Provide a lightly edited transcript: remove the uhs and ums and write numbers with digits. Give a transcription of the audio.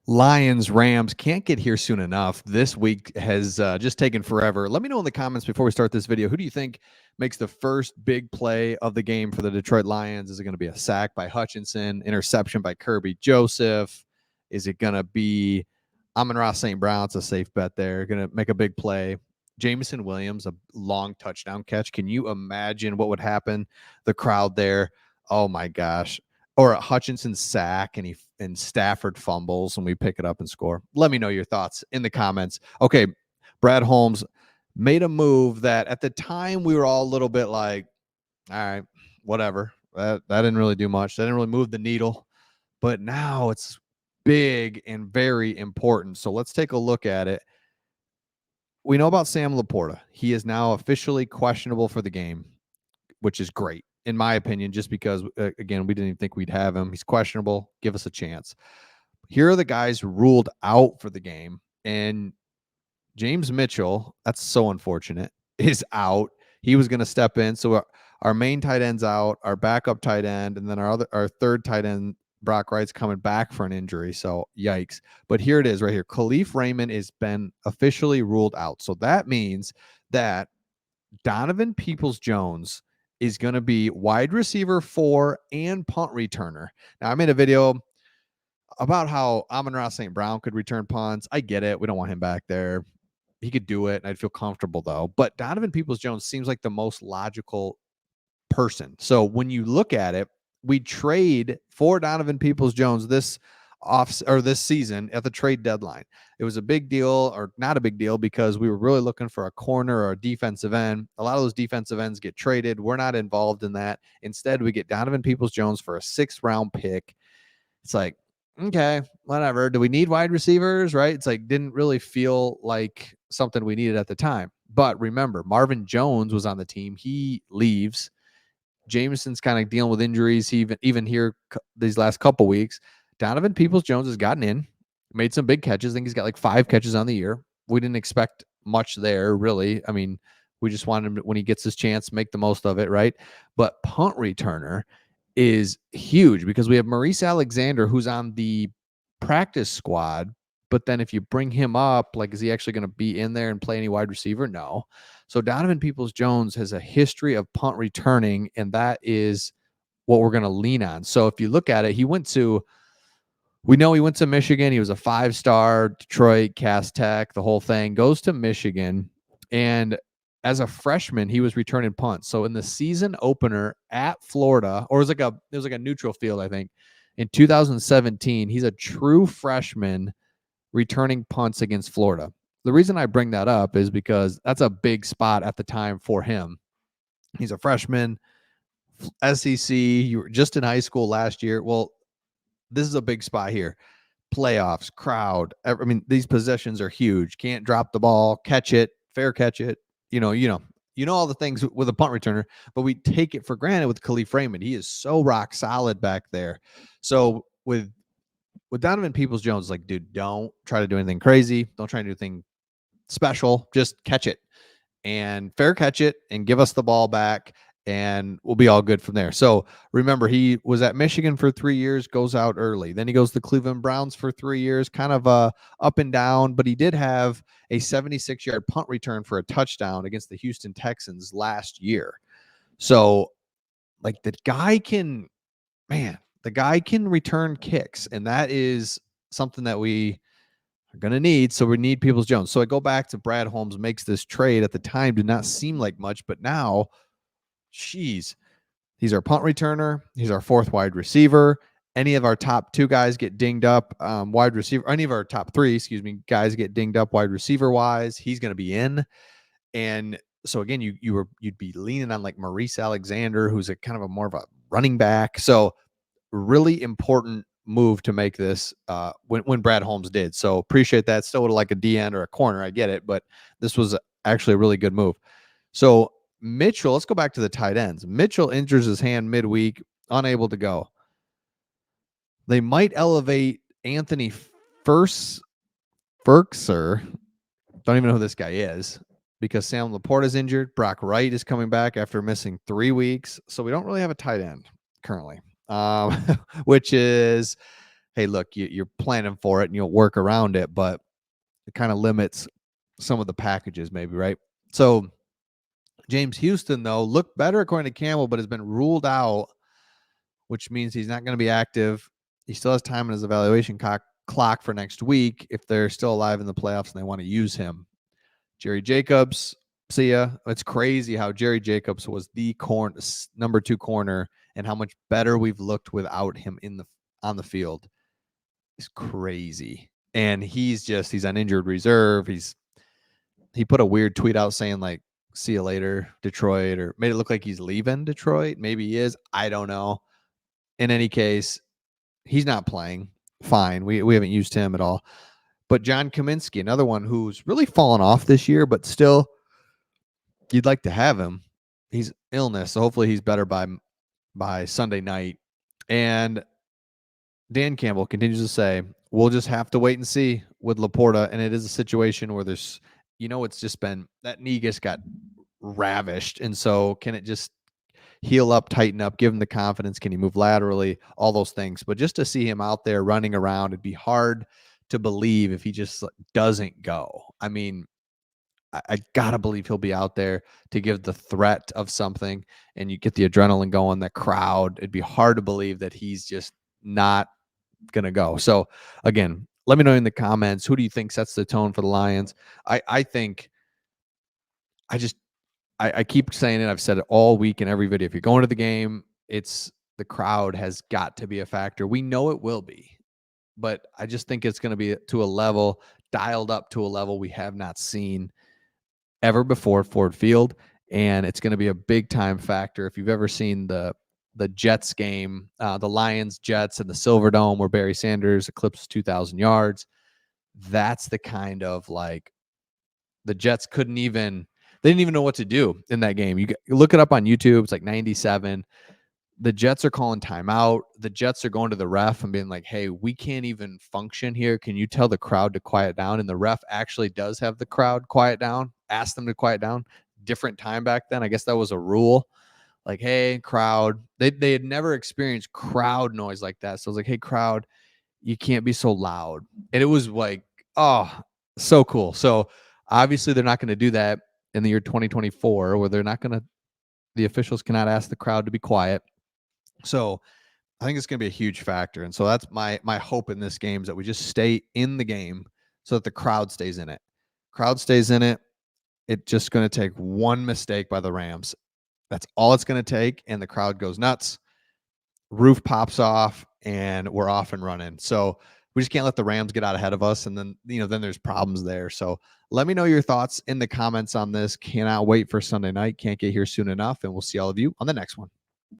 Lions, Rams can't get here soon enough. This week has just taken forever. Let me know in the comments before we start this video. Who do you think makes the first big play of the game for the Detroit Lions? Is it going to be a sack by Hutchinson, interception by Kirby Joseph? Is it going to be Amon-Ra St. Brown? It's a safe bet there. Going to make a big play. Jameson Williams, a long touchdown catch. Can you imagine what would happen? The crowd there. Oh my gosh. Or a Hutchinson sack and Stafford fumbles and we pick it up and score. Let me know your thoughts in the comments. Okay, Brad Holmes made a move that at the time we were all a little bit like, all right, whatever. That didn't really do much. That didn't really move the needle. But now it's big and very important. So let's take a look at it. We know about Sam Laporta. He is now officially questionable for the game, which is great, in my opinion, just because, again, we didn't even think we'd have him. He's questionable. Give us a chance. Here are the guys ruled out for the game. And James Mitchell, that's so unfortunate, is out. He was going to step in. So our main tight end's out, our backup tight end, and then our third tight end, Brock Wright's coming back for an injury. So yikes. But here it is right here. Khalif Raymond has been officially ruled out. So that means that Donovan Peoples-Jones is going to be wide receiver 4 and punt returner. Now, I made a video about how Amon-Ra St. Brown could return punts. I get it. We don't want him back there. He could do it, and I'd feel comfortable, though. But Donovan Peoples-Jones seems like the most logical person. So when you look at it, we trade for Donovan Peoples-Jones this season at the trade deadline. It was a big deal or not a big deal because we were really looking for a corner or a defensive end. A lot of those defensive ends get traded. We're not involved in that. Instead, we get Donovan Peoples-Jones for a 6th-round pick. It's like, okay, whatever. Do we need wide receivers, right? It's like didn't really feel like something we needed at the time. But remember, Marvin Jones was on the team. He leaves. Jameson's kind of dealing with injuries. He even here these last couple weeks. Donovan Peoples-Jones has gotten in, made some big catches. I think he's got like 5 catches on the year. We didn't expect much there, really. I mean, we just want him to, when he gets his chance, make the most of it, right? But punt returner is huge because we have Maurice Alexander, who's on the practice squad. But then if you bring him up, like, is he actually going to be in there and play any wide receiver? No. So Donovan Peoples-Jones has a history of punt returning, and that is what we're going to lean on. So if you look at it, we know he went to Michigan. He was a 5-star, Detroit, Cass Tech, the whole thing, goes to Michigan. And as a freshman, he was returning punts. So in the season opener at Florida, or it was like a neutral field, I think, in 2017, he's a true freshman returning punts against Florida. The reason I bring that up is because that's a big spot at the time for him. He's a freshman, SEC, you were just in high school last year. Well, this is a big spot here. Playoffs, crowd. I mean, these possessions are huge. Can't drop the ball, catch it, fair catch it. You know all the things with a punt returner, but we take it for granted with Khalif Raymond. He is so rock solid back there. So with Donovan Peoples-Jones, like, dude, don't try to do anything crazy. Don't try to do anything special. Just catch it and fair catch it and give us the ball back, and we'll be all good from there. So remember, he was at Michigan for 3 years, goes out early. Then he goes to Cleveland Browns for 3 years, kind of up and down, but he did have a 76-yard punt return for a touchdown against the Houston Texans last year. So, like, the guy can return kicks, and that is something that we are going to need. So we need Peoples-Jones. So I go back to Brad Holmes makes this trade. At the time, did not seem like much, but now, he's our punt returner. He's our 4th wide receiver. Any of our top 2 guys get dinged up wide receiver. Any of our top 3, guys get dinged up wide receiver wise. He's going to be in. And so again, you'd be leaning on like Maurice Alexander, who's a kind of a more of a running back. So really important move to make this when Brad Holmes did. So appreciate that. Still would like a DN or a corner. I get it, but this was actually a really good move. So Mitchell, let's go back to the tight ends. Mitchell injures his hand midweek, unable to go. They might elevate Anthony Firkser. Don't even know who this guy is because Sam Laporta is injured. Brock Wright is coming back after missing 3 weeks. So we don't really have a tight end currently, which is hey, look, you're planning for it and you'll work around it, but it kind of limits some of the packages, maybe, right? So James Houston, though, looked better according to Campbell, but has been ruled out, which means he's not going to be active. He still has time in his evaluation clock for next week if they're still alive in the playoffs and they want to use him. Jerry Jacobs, see ya. It's crazy how Jerry Jacobs was the number 2 corner and how much better we've looked without him on the field. It's crazy. And he's on injured reserve. He put a weird tweet out saying like, see you later, Detroit, or made it look like he's leaving Detroit. Maybe he is. I don't know. In any case, he's not playing. Fine. We haven't used him at all. But John Kaminsky, another one who's really fallen off this year, but still you'd like to have him. He's illness, so hopefully he's better by Sunday night. And Dan Campbell continues to say, we'll just have to wait and see with Laporta. And it is a situation where there's, it's just been that knee just got ravished. And so can it just heal up, tighten up, give him the confidence? Can he move laterally? All those things. But just to see him out there running around, it'd be hard to believe if he just doesn't go. I mean, I gotta believe he'll be out there to give the threat of something, and you get the adrenaline going, the crowd. It'd be hard to believe that he's just not gonna go. So again, let me know in the comments, who do you think sets the tone for the Lions? I think I keep saying it. I've said it all week in every video. If you're going to the game, it's the crowd has got to be a factor. We know it will be, but I just think it's going to be to a level, dialed up to a level we have not seen ever before at Ford Field. And it's going to be a big time factor. If you've ever seen the Jets game, the Lions, Jets, and the Silverdome where Barry Sanders eclipsed 2,000 yards, that's the kind of like the Jets they didn't even know what to do in that game. You look it up on YouTube. It's like 97. The Jets are calling timeout. The Jets are going to the ref and being like, hey, we can't even function here. Can you tell the crowd to quiet down? And the ref actually does have the crowd quiet down, ask them to quiet down. Different time back then. I guess that was a rule. Like, hey, crowd. They had never experienced crowd noise like that. So I was like, hey, crowd, you can't be so loud. And it was like, oh, so cool. So obviously they're not going to do that in the year 2024, where the officials cannot ask the crowd to be quiet. So I think it's going to be a huge factor. And so that's my hope in this game, is that we just stay in the game so that the crowd stays in it. Crowd stays in it. It's just going to take one mistake by the Rams. That's all it's going to take. And the crowd goes nuts. Roof pops off and we're off and running. So we just can't let the Rams get out ahead of us. And then, then there's problems there. So let me know your thoughts in the comments on this. Cannot wait for Sunday night. Can't get here soon enough. And we'll see all of you on the next one.